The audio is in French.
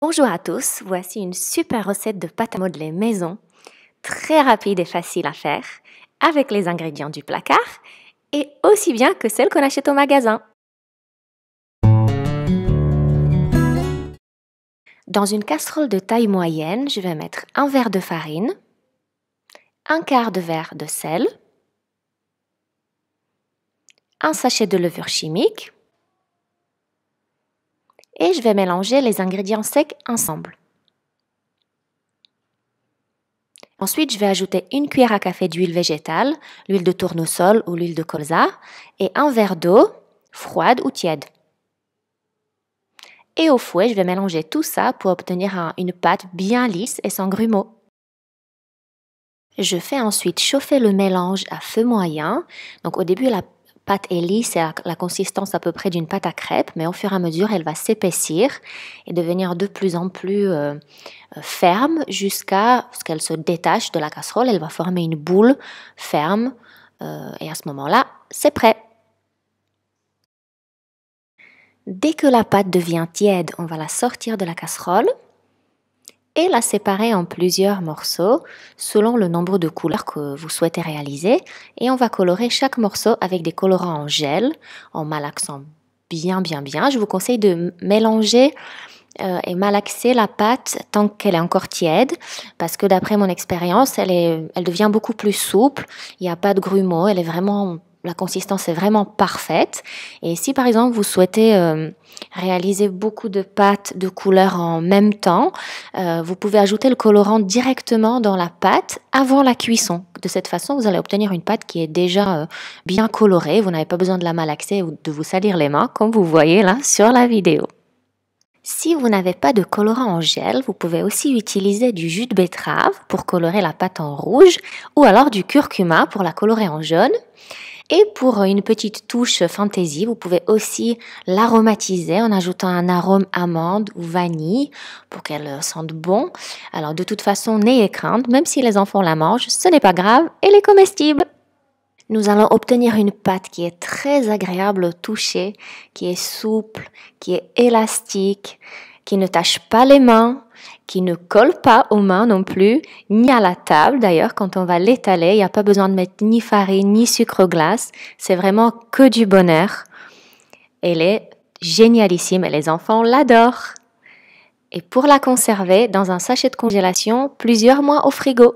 Bonjour à tous, voici une super recette de pâte à modeler maison, très rapide et facile à faire, avec les ingrédients du placard et aussi bien que celles qu'on achète au magasin. Dans une casserole de taille moyenne, je vais mettre un verre de farine, un quart de verre de sel, un sachet de levure chimique et je vais mélanger les ingrédients secs ensemble. Ensuite, je vais ajouter une cuillère à café d'huile végétale, l'huile de tournesol ou l'huile de colza et un verre d'eau, froide ou tiède. Et au fouet, je vais mélanger tout ça pour obtenir une pâte bien lisse et sans grumeaux. Je fais ensuite chauffer le mélange à feu moyen. Donc au début, la pâte est lisse et a la consistance à peu près d'une pâte à crêpes, mais au fur et à mesure, elle va s'épaissir et devenir de plus en plus ferme jusqu'à ce qu'elle se détache de la casserole. Elle va former une boule ferme et à ce moment-là, c'est prêt. Dès que la pâte devient tiède, on va la sortir de la casserole et la séparer en plusieurs morceaux selon le nombre de couleurs que vous souhaitez réaliser. Et on va colorer chaque morceau avec des colorants en gel, en malaxant bien. Je vous conseille de mélanger et malaxer la pâte tant qu'elle est encore tiède parce que d'après mon expérience, elle devient beaucoup plus souple, il n'y a pas de grumeaux, la consistance est vraiment parfaite. Et si par exemple vous souhaitez réaliser beaucoup de pâtes de couleurs en même temps, vous pouvez ajouter le colorant directement dans la pâte avant la cuisson. De cette façon, vous allez obtenir une pâte qui est déjà bien colorée. Vous n'avez pas besoin de la malaxer ou de vous salir les mains comme vous voyez là sur la vidéo. Si vous n'avez pas de colorant en gel, vous pouvez aussi utiliser du jus de betterave pour colorer la pâte en rouge ou alors du curcuma pour la colorer en jaune. Et pour une petite touche fantaisie, vous pouvez aussi l'aromatiser en ajoutant un arôme amande ou vanille pour qu'elle sente bon. Alors de toute façon, n'ayez crainte, même si les enfants la mangent, ce n'est pas grave, elle est comestible. Nous allons obtenir une pâte qui est très agréable au toucher, qui est souple, qui est élastique, qui ne tache pas les mains, qui ne colle pas aux mains non plus, ni à la table. D'ailleurs, quand on va l'étaler, il n'y a pas besoin de mettre ni farine, ni sucre glace. C'est vraiment que du bonheur. Elle est génialissime et les enfants l'adorent. Et pour la conserver dans un sachet de congélation, plusieurs mois au frigo.